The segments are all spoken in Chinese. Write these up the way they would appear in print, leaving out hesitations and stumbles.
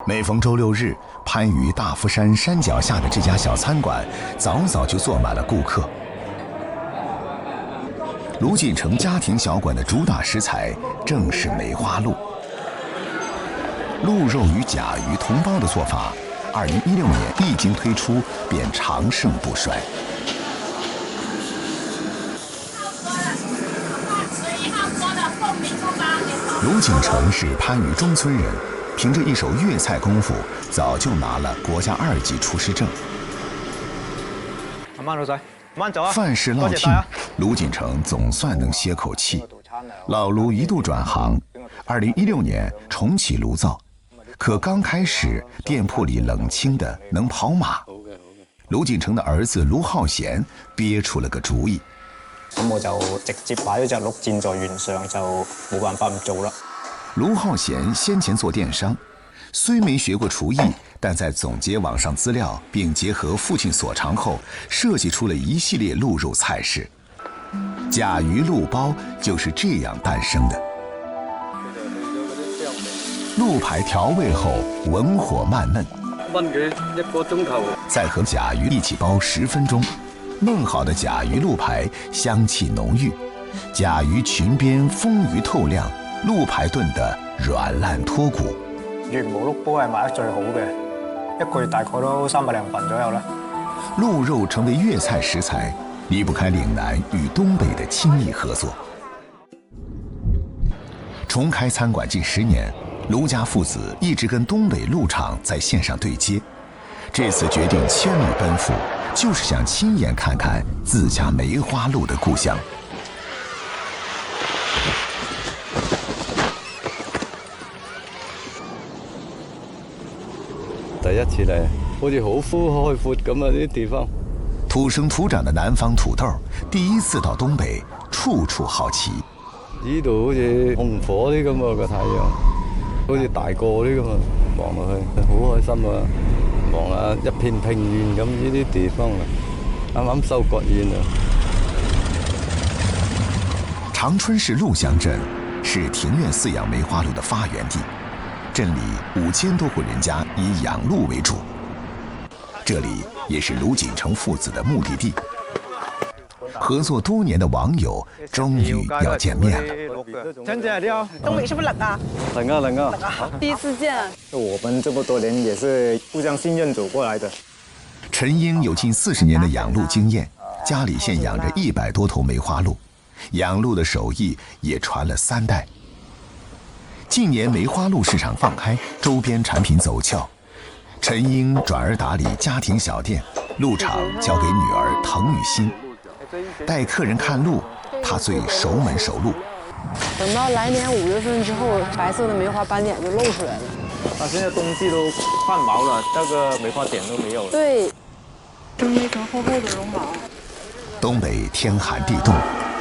每逢周六日，番禺大夫山山腳下的这家小餐馆早早就坐滿了顧客。盧錦成家庭小館的主打食材正是梅花鹿。鹿肉與甲魚同煲的做法，2016年一經推出便長盛不衰。盧錦成是番禺中村人，凭着一手粵菜功夫，早就拿了国家2級廚師證。慢慢老細，慢慢走啊！飯市落罄，盧錦成總算能歇口氣。老盧一度轉行，2016年重啟爐灶，可剛開始店鋪裡冷清的能跑馬。盧錦成的兒子盧浩賢憋出了個主意。咁我就直接擺咗隻鹿箭在原上，就冇辦法唔做啦。盧浩賢先前做電商，雖沒學過廚藝，但在總結網上資料，並結合父親所長後，設計出了一系列鹿肉菜式。甲魚鹿煲就是這樣誕生的。鹿排調味後，文火慢燜，燜佢1個鐘頭，再和甲魚一起煲10分鐘。燜好的甲魚鹿排香氣濃郁，甲魚裙邊豐腴透亮，鹿排燉得軟爛脫骨。原毛鹿煲係賣得最好嘅，一個月大概都300零份左右啦。鹿肉成為粵菜食材，離不開嶺南與東北的親密合作。重開餐館近10年，盧家父子一直跟東北鹿場在線上對接，這次決定千里奔赴，就是想親眼看看自家梅花鹿的故鄉。第一次嚟，好似好開闊咁啊！啲地方。土生土長的南方土豆，第一次到東北，處處好奇。呢度好似紅火啲咁啊，個太陽，好似大個啲咁啊，望落去好開心啊！望下一片平原咁呢啲地方啊，啱啱收割完啊。長春市鹿鄉鎮是庭院飼養梅花鹿的發源地，鎮裡5000多戶人家以養鹿為主。這裡也是盧錦成父子的目的地。合作多年的網友終於要見面了。陳姐你好，東北是不是冷啊？冷啊！第一次見。我們這麼多年也是互相信任走過來的。陳英有近40年的養鹿經驗，家裡現養着100多頭梅花鹿，養鹿的手藝也傳了3代。近年梅花鹿市場放開，周邊產品走俏，陳英轉而打理家庭小店，鹿場交給女兒滕雨欣。帶客人看鹿，他最熟門熟路。等到來年5月份之後，白色的梅花斑點就露出來了。現在冬季都換毛了，那個梅花點都沒有了。對，就是一層厚厚的絨毛。東北天寒地凍，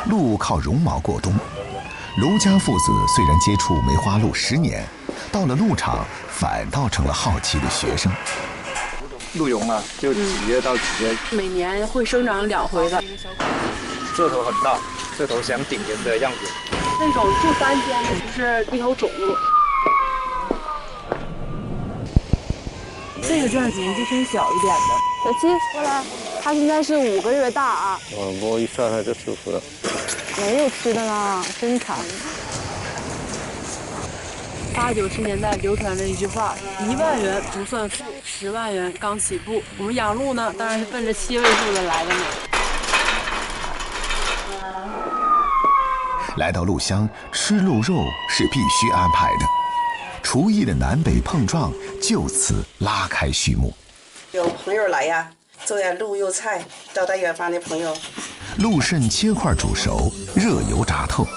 鹿靠絨毛過冬。盧家父子雖然接觸梅花鹿10年，到了鹿場反倒成了好奇的學生。鹿茸啊，就幾月到幾月？每年會生長2回的。這頭很大，這頭像頂人的樣子。那種住3天的，就是一頭種鹿。這個就是年紀偏小一點的。小七，過來，它現在是5個月大啊。摸一下它就舒服了。沒有吃的啦，真饞。80、90年代流傳着一句話：1萬元不算富，10萬元剛起步。我們養鹿呢，當然是奔着7位數的來的嘛。來到鹿鄉，吃鹿肉是必須安排的。廚藝的南北碰撞就此拉開序幕。有朋友來呀，做點鹿肉菜招待遠方的朋友。鹿腎切塊煮熟，熱油炸透，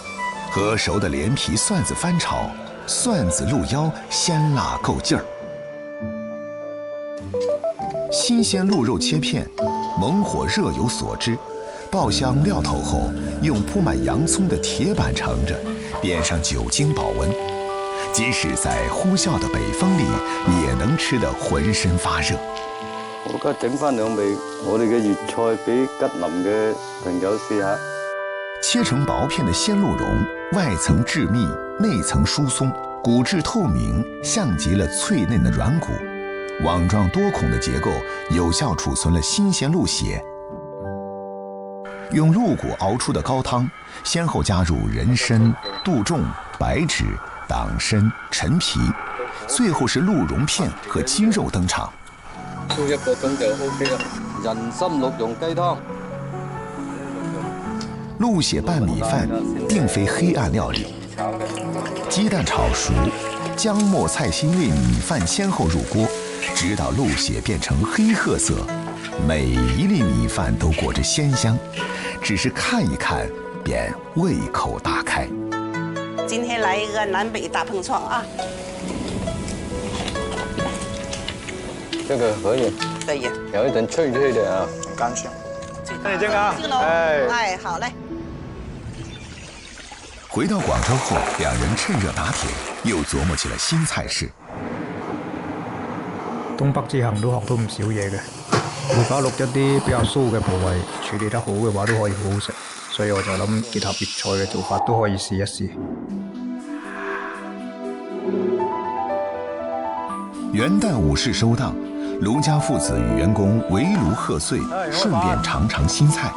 和熟的連皮蒜子翻炒，蒜子鹿腰鮮辣夠勁兒。新鮮鹿肉切片，猛火熱油所汁，爆香料頭後，用鋪滿洋蔥的鐵板盛着，點上酒精保溫。即使在呼嘯的北風裡，也能吃得渾身發熱。我而家整翻2味我哋嘅粵菜俾吉林嘅朋友試下。切成薄片的鮮鹿茸，外層致密，內層疏鬆，骨質透明，像極了脆嫩的軟骨，網狀多孔的結構有效儲存了新鮮鹿血。用鹿骨熬出的高湯，先後加入人參、杜仲、白芷、黨參、陳皮，最後是鹿茸片和雞肉登場。燒1個鐘就 OK 啦。人參鹿茸雞湯。鹿血拌米飯並非黑暗料理，雞蛋炒熟，薑末菜心類米飯先後入鍋，直到鹿血變成黑褐色，每一粒米飯都裹着鮮香，只是看一看便胃口大開。今天來一個南北大碰撞啊！這個可以，可以，有一點脆脆的啊，很乾香。跟你這個啊，哎，好嘞。回到廣州後，兩人趁熱打鐵，又琢磨起了新菜式。東北之行都學到唔少嘢嘅，如果錄一啲比較酥嘅部位處理得好嘅話，都可以好好食。所以我就諗結合粵菜嘅做法都可以試一試。元旦午市收檔，盧家父子與員工圍爐賀歲，順便嘗嘗新菜。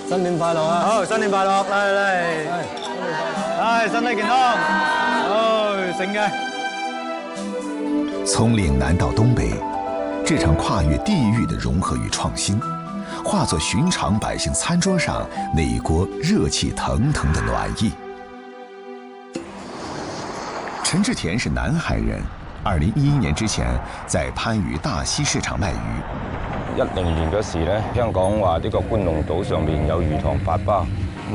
新年快樂啊！好，新年快樂，嚟，身體健康，醒嘅。從嶺南到東北，這場跨越地域的融合與創新，化作尋常百姓餐桌上那一鍋熱氣騰騰的暖意。陳志田是南海人，2011年之前在番禺大溪市場賣魚。10年嗰時咧，香港話呢個觀龍島上面有魚塘8巴，咁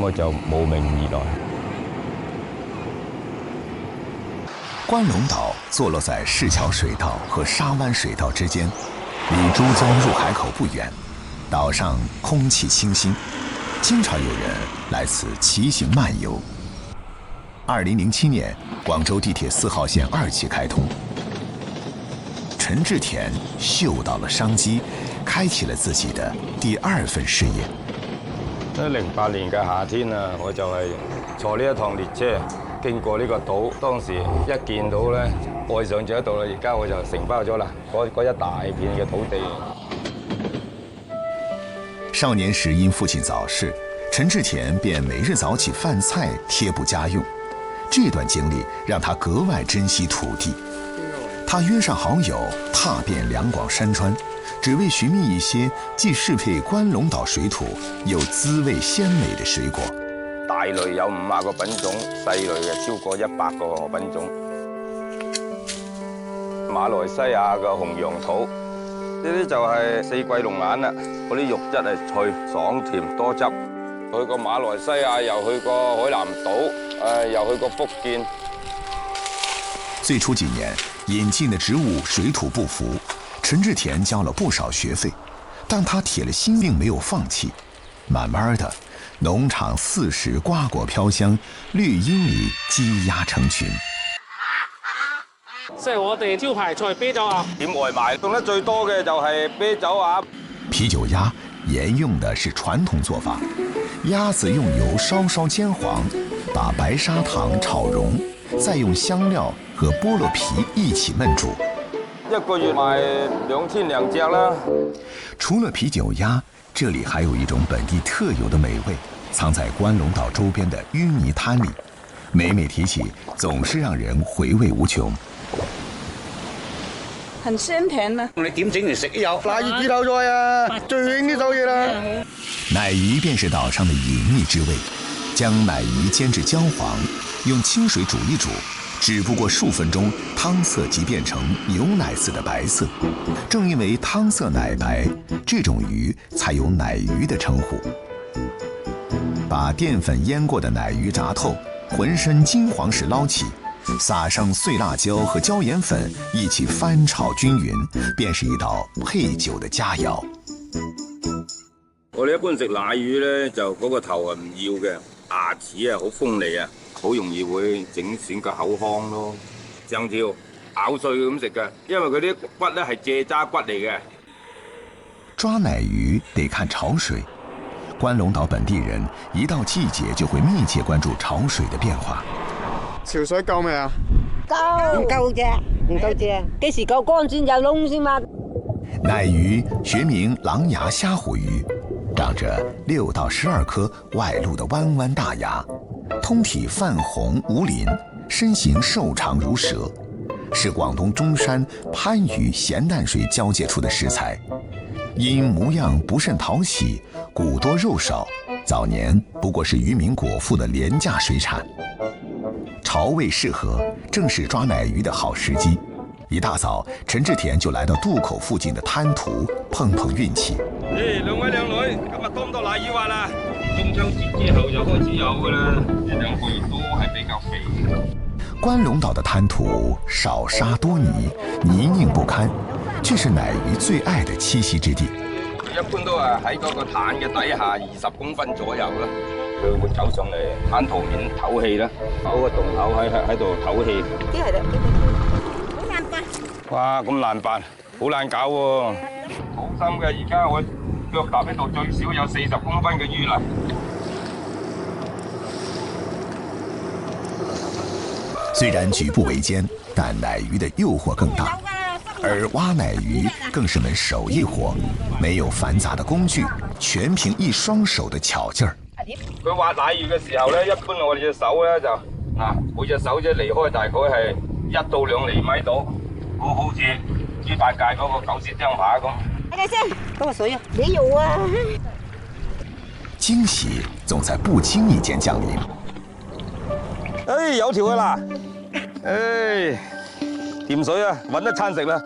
我就慕名而來。關龍島坐落在市橋水道和沙灣水道之間，離珠江入海口不遠。島上空氣清新，經常有人來此騎行漫遊。2007年，廣州地鐵4號線2期開通，陳志田嗅到了商機，開啟了自己的第2份事業。08年嘅夏天啊，我就係坐呢一趟列車經過呢個島，當時一見到咧，愛上咗度啦。而家我就承包咗啦，嗰一大片嘅土地。少年時因父親早逝，陳志田便每日早起飯菜貼補家用。這段經歷讓他格外珍惜土地。他約上好友，踏遍兩廣山川，只為尋覓一些既適配關龍島水土，又滋味鮮美的水果。大類有50個品種，細類嘅超過100個品種。馬來西亞嘅紅楊桃，呢啲就係四季龍眼啦。嗰啲肉質係脆、爽、甜、多汁。去過馬來西亞，又去過海南島，又去過福建。最初幾年，引進的植物水土不服，陳志田交了不少學費，但他鐵了心並沒有放棄。慢慢的，農場4時瓜果飄香，綠蔭裡雞鴨成群。即係我哋招牌菜啤酒鴨，點外賣用得最多嘅就係啤酒鴨。啤酒鴨沿用的是傳統做法，鴨子用油稍稍煎黃，把白砂糖炒融，再用香料和菠蘿皮一起燜煮。一個月賣2000-2隻啦。除了啤酒鴨，這裡還有一種本地特有的美味，藏在關龍島周邊的淤泥灘裡，每每提起，總是讓人回味無窮。很鮮甜啊！你點整嚟食都有。辣魚豬頭菜啊，最興呢手嘢啦。奶魚便是島上的隱秘之味，將奶魚煎至焦黃，用清水煮一煮，只不過數分鐘，湯色即變成牛奶似的白色。正因為湯色奶白，這種魚才有奶魚的稱呼。把澱粉醃過的奶魚炸透，渾身金黃時撈起，撒上碎辣椒和椒鹽粉，一起翻炒均勻，便是一道配酒的佳肴。我哋一般食奶魚咧，就嗰個頭係唔要嘅，牙齒啊好鋒利啊，好容易會整損個口腔咯。上條咬碎咁食嘅，因為佢啲骨咧係蔗渣骨嚟嘅。抓奶魚得看潮水，關龍島本地人一到季節就會密切關注潮水的變化。潮水夠未啊？夠，唔夠啫，唔夠啫。幾時夠乾先有窿先嘛？奶魚學名狼牙蝦虎魚，長着6到12顆外露的彎彎大牙，通體泛紅無鱗，身形瘦長如蛇，是廣東中山番禺鹹淡水交界處的食材。因模樣不甚討喜，骨多肉少，早年不過是漁民果腹的廉價水產。潮位適合，正是抓奶魚的好時機。一大早，陳志田就來到渡口附近的灘塗碰碰運氣。兩位靚女，今日多唔多奶魚滑啦？中秋節之後就開始有噶啦，呢兩個月都係比較肥嘅。關龍島的灘塗少沙多泥，泥濘不堪，這是奶魚最愛的棲息之地。一般都係喺嗰個灘嘅底下20公分左右啦。佢會走上嚟灘塗面唞氣啦，嗰個洞口喺度唞氣。啲係啦，好難辦。哇，咁難辦，好難搞喎。好深嘅，而家我腳踏呢度最少有40公分嘅淤泥。雖然舉步維艱，但奶魚的誘惑更大，而挖奶魚更是門手藝活，沒有繁雜的工具，全憑一雙手的巧勁兒。佢挖奶魚嘅時候咧，一般我哋隻手咧就每隻手啫離開大概係1到2厘米度，好似豬八戒嗰個狗舌張扒咁。睇下先，嗰個水啊，你有啊！驚喜總在不經意間降臨。哎，有條啊嗱！哎，甜水啊，揾一餐食啦！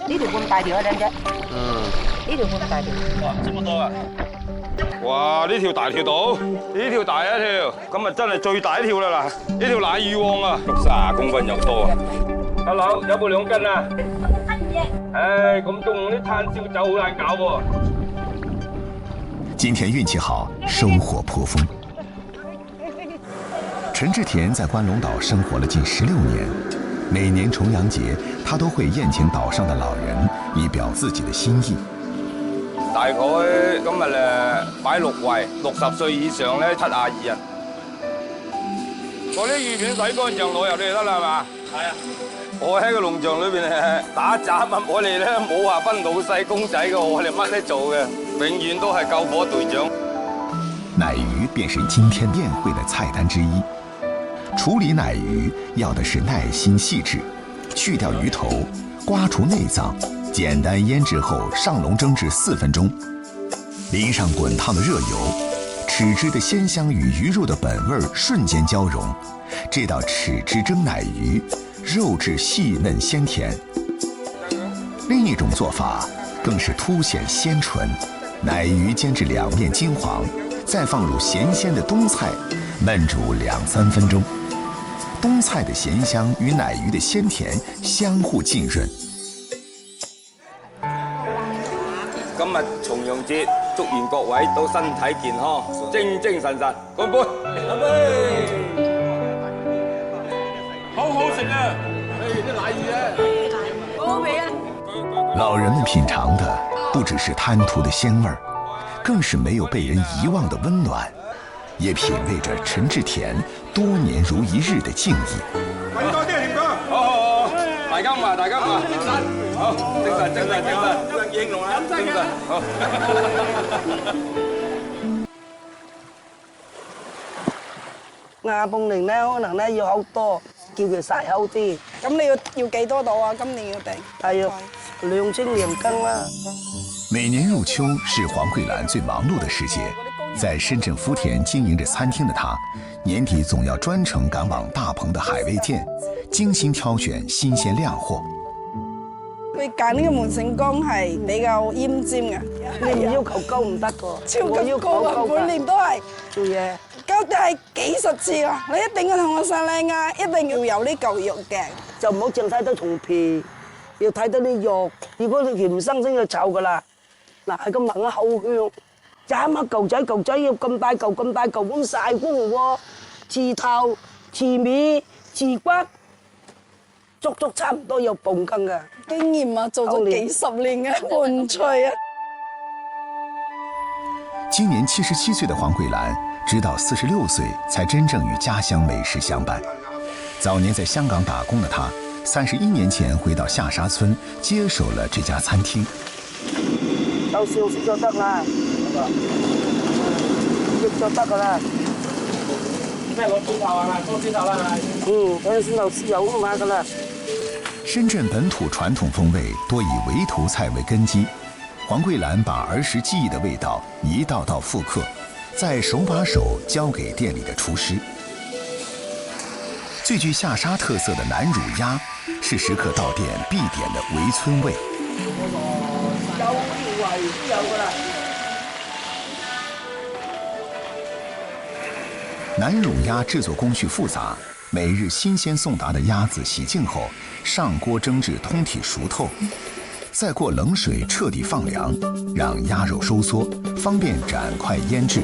呢條咁大條啊，靚姐。呢條咁大條。哇，這麼多啊！哇！呢條大條到，呢條大一條，今日真係最大一條啦嗱！呢條奶魚旺啊，30公分又多啊！Hello，有冇2斤啊？唉，咁凍啲炭燒酒好難搞喎。今天運氣好，收穫頗豐。陳志田在關龍島生活了近16年，每年重陽節，他都會宴請島上的老人，以表自己的心意。大概今日擺6圍，60歲以上咧72人。嗰啲魚片洗乾淨攞入嚟就得啦，係嘛？係啊。我喺個農場裏邊打雜啊，我哋咧冇話分老細公仔嘅，我哋乜都做嘅，永遠都係救火隊長。奶魚便是今天宴會的菜單之一。處理奶魚要的是耐心細緻，去掉魚頭，刮除內臟，簡單醃製後上籠蒸至4分鐘，淋上滾燙的熱油，豉汁的鮮香與魚肉的本味瞬間交融。這道豉汁蒸奶魚，肉質細嫩鮮甜。另一種做法更是凸顯鮮醇，奶魚煎至兩面金黃，再放入鹹鮮的冬菜，燜煮2-3分鐘。冬菜的鹹香與奶魚的鮮甜相互浸潤。今日重陽節，祝願各位都身體健康，精精神神，乾杯！乾杯！好好食啊！啲奶魚啊，好味啊！老人們品嘗的不只是灘塗的鮮味兒，更是沒有被人遺忘的溫暖，也品味着陳志田多年如一日的敬意。揾多啲甜哥，好，大家嘛，大家嘛，好，精神，精神，應龍啊，精神，好。亞蹦蓮咧，可能咧要好多，叫佢曬好啲。咁你要幾多度啊？今年要訂？大約2000年羹啦。每年入秋是黃慧蘭最忙碌的時節，在深圳福田經營着餐廳的她，年底總要專程趕往大棚的海味店，精心挑選新鮮靚貨。佢揀呢個門勝江係比較奄尖嘅，你唔要求高唔得㗎，超級高啊！每年都係做嘢。交咗係幾十次啊！你一定要同我晒靚啊！一定要有呢嚿肉嘅，就唔好淨睇到重皮，要睇到啲肉。如果你甜生就臭㗎啦。嗱，係咁聞啊，好香。斬下嚿仔嚿仔要咁大嚿咁曬光喎，刺頭、刺尾、刺骨，足差唔多有半斤㗎。經驗啊，做咗幾十年嘅伴隨啊！今年77歲的黃慧蘭，直到46歲才真正與家鄉美食相伴。早年在香港打工的他，31年前回到下沙村，接手了這家餐廳。有少少就得啦，益就得噶啦。咩攞豬頭啊？多豬頭啦，係。嗰陣時就豉油咁買噶啦。深圳本土傳統風味多以圍頭菜為根基，黃桂蘭把兒時記憶的味道一道道復刻，再手把手教給店裡的廚師。最具下沙特色的南乳鴨，是食客到店必點的圍村味。有條圍都有噶啦。南乳鴨製作工序複雜，每日新鮮送達的鴨子洗淨後，上鍋蒸至通體熟透，再過冷水徹底放涼，讓鴨肉收縮，方便斬塊醃製。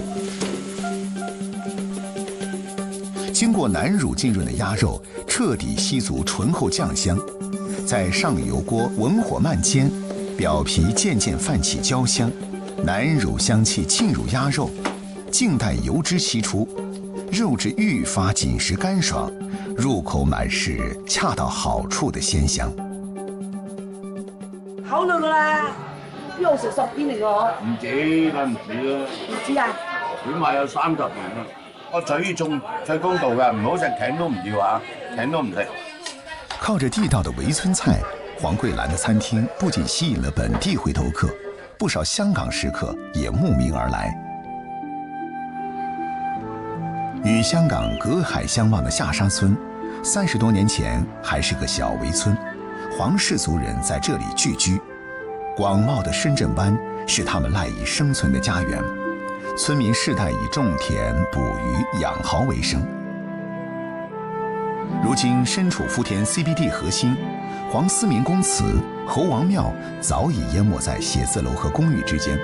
經過南乳浸潤的鴨肉徹底吸足醇厚醬香，在上油鍋文火慢煎，表皮漸漸泛起焦香，南乳香氣沁入鴨肉，靜待油脂析出，肉質愈發緊實乾爽，入口滿是恰到好處的鮮香。考慮噶啦，邊度食10片嚟㗎？唔止，梗唔止啦。唔知啊？起碼有30片啦。我最重最公道嘅，唔好食頸都唔要啊，頸都唔食。靠着地道的圍村菜，黃桂蘭的餐廳不僅吸引了本地回頭客，不少香港食客也慕名而來。與香港隔海相望的下沙村，30多年前還是個小圍村，黃氏族人在這裡聚居。廣袤的深圳灣是他們賴以生存的家園，村民世代以種田、捕魚、養蠔為生。如今身處福田 CBD 核心，黃思明公祠、侯王廟早已淹沒在寫字樓和公寓之間，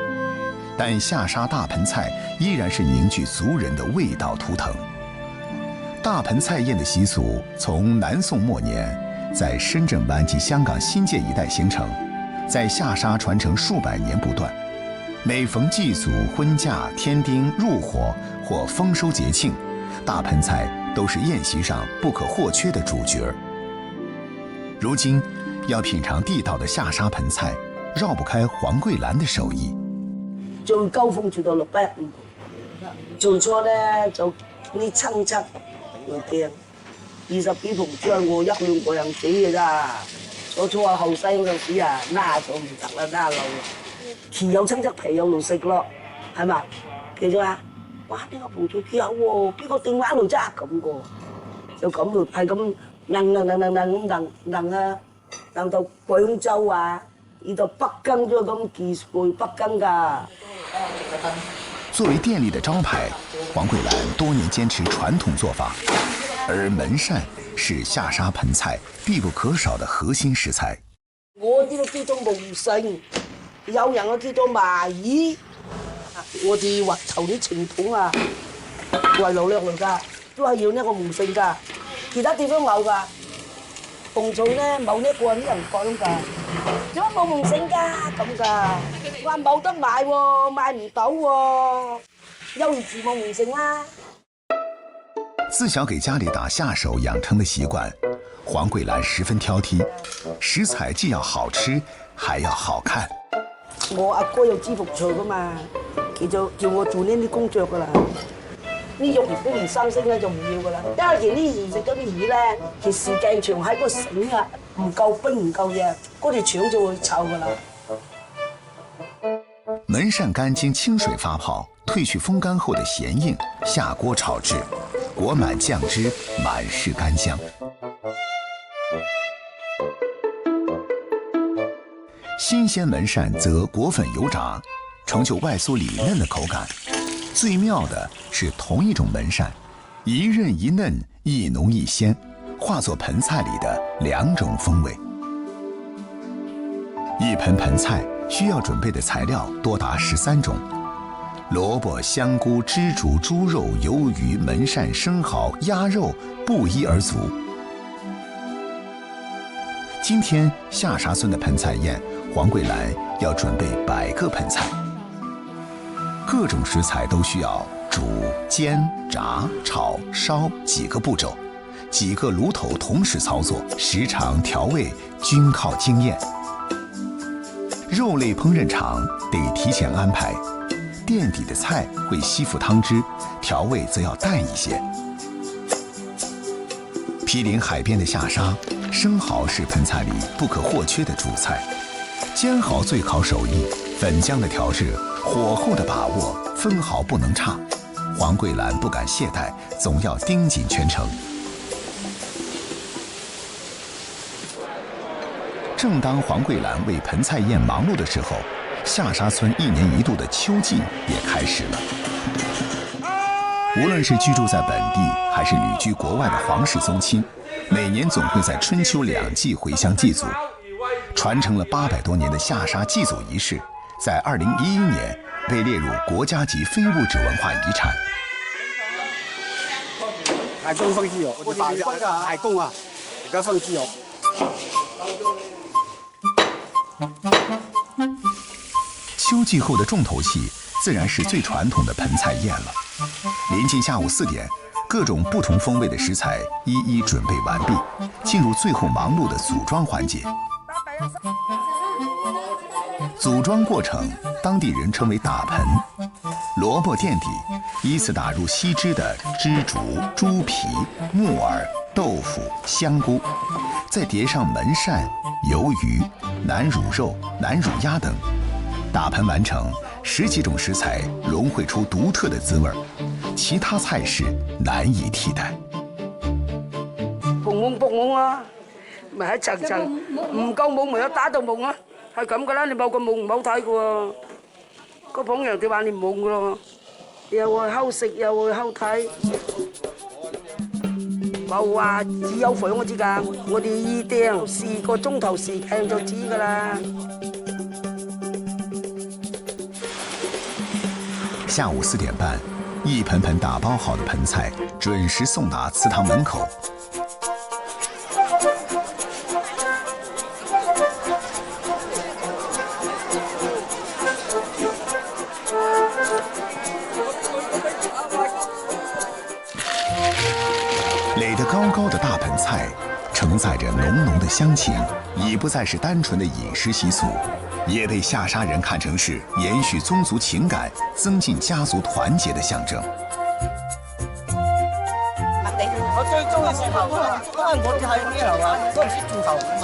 但下沙大盆菜依然是凝聚族人的味道圖騰。大盆菜宴的習俗從南宋末年在深圳灣及香港新界一帶形成，在下沙傳承數百年不斷。每逢祭祖、婚嫁、添丁、入伙或豐收節慶，大盆菜都是宴席上不可或缺的主角。如今要品嘗地道的下沙盆菜，繞不開黃桂蘭的手藝。最高峰做到600人，做初咧就啲親戚嚟訂，20幾盤將我1兩個人煮嘅咋。初啊後生嗰陣時啊，拉咗唔得啦，拉漏。前有親戚皮有路食咯，係嘛？記住啊！哇！呢個盤菜幾好喎，邊個電話度揸咁個？就咁咯，係咁掟啊，到廣州啊，而到北京都咁寄回北京㗎。作為店裡的招牌，黃桂蘭多年堅持傳統做法，而門扇是下沙盆菜必不可少的核心食材。我呢個叫做無性。有人啊叫做麻衣，我哋滑頭啲傳統啊，為勞力嚟㗎，都係要呢個無性㗎，其他地方冇㗎。紅棗咧冇呢個啲人講㗎，做乜冇無性㗎咁㗎？話冇得買喎，買唔到喎，幼兒自冇無性啦。自小給家裡打下手養成的習慣，黃桂蘭十分挑剔，食材既要好吃，還要好看。我阿哥有支服菜噶嘛，佢就叫我做呢啲工作噶啦。呢肉都唔生性咧就唔要噶啦，因為其啲食咗啲魚咧，其時間長喺個繩啊唔夠冰唔夠嘢，嗰條腸就會臭噶啦。門扇乾經清水發泡，褪去風乾後的鹹硬，下鍋炒製，裹滿醬汁，滿是乾香。新鮮門扇則裹粉油炸，成就外酥裡嫩的口感。最妙的是同一種門扇，一韌一嫩，一濃一鮮，化作盆菜裡的2種風味。一盆盆菜需要準備的材料多達13種，蘿蔔、香菇、枝竹、豬肉、魷魚、門扇、生蠔、鴨肉不一而足。今天下沙村的盆菜宴，黃桂蘭要準備100個盆菜，各種食材都需要煮、煎、炸、炒、燒幾個步驟，幾個爐頭同時操作，時長調味均靠經驗。肉類烹飪場得提前安排，墊底的菜會吸附湯汁，調味則要淡一些。毗鄰海邊的下沙，生蠔是盆菜裡不可或缺的主菜。煎蠔最考手藝，粉漿的調製，火候的把握，分毫不能差。黄桂蘭不敢懈怠，總要盯緊全程。正当黄桂蘭為盆菜宴忙碌的時候，下沙村1年1度的秋祭也開始了。無論是居住在本地還是旅居國外的皇室宗親，每年總會在春秋2季回鄉祭祖。傳承了800多年的下沙祭祖儀式，在2011年被列入國家級非物質文化遺產。大公放豬肉，我哋大公啊，而家放豬肉。秋祭後的重頭戲，自然是最傳統的盆菜宴了。臨近下午4點，各種不同風味的食材一一準備完畢，進入最後忙碌的組裝環節。組裝過程，當地人稱為打盆。蘿蔔墊底，依次打入吸汁的枝竹、豬皮、木耳、豆腐、香菇，再疊上門扇、魷魚、南乳肉、南乳鴨等。打盆完成，10幾種食材融匯出獨特的滋味，其他菜式難以替代。蹦夢啊，咪一層層，唔夠夢咪有打到夢啊，係咁噶啦，你冇個夢唔好睇噶喎。個捧人哋話你夢噶咯，又會偷食又會偷睇，冇話只有火我知㗎，我哋預訂4個鐘頭時間就知㗎啦。下午4點半，一盆盆打包好的盆菜準時送達祠堂門口。垒得高高的大盆菜，承載着濃濃的鄉情，已不再是單純的飲食習俗，也被下沙人看成是延續宗族情感、增進家族團結的象徵。我最中意食頭啊，因為我哋喺呢度啊，都唔識做頭㗎嘛，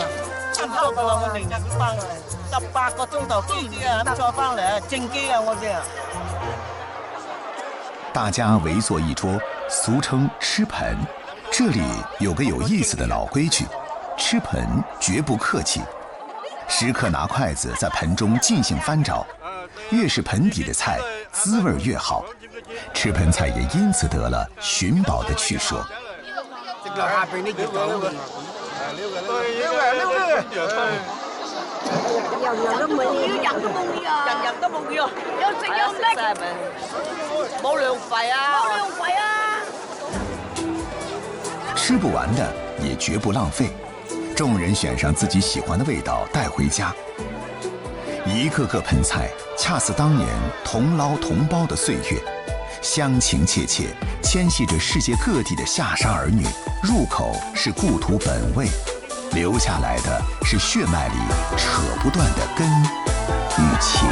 差唔多㗎啦，我明日要翻嚟，18個鐘頭飛機啊，再翻嚟正機啊，我哋啊。大家圍坐一桌，俗稱吃盆。這裡有個有意思的老規矩，吃盆絕不客氣。食客拿筷子在盆中盡興翻找，越是盆底的菜，滋味越好。吃盆菜也因此得了尋寶的趣說。人都冇要，人都冇要，有食有拎，冇糧費啊！冇糧費啊！吃不完的也絕不浪費，眾人選上自己喜歡的味道帶回家。一個個盆菜恰似當年同撈同胞的歲月，鄉情切切，牽繫着世界各地的下沙兒女。入口是故土本味，留下來的是血脈裡扯不斷的根與情。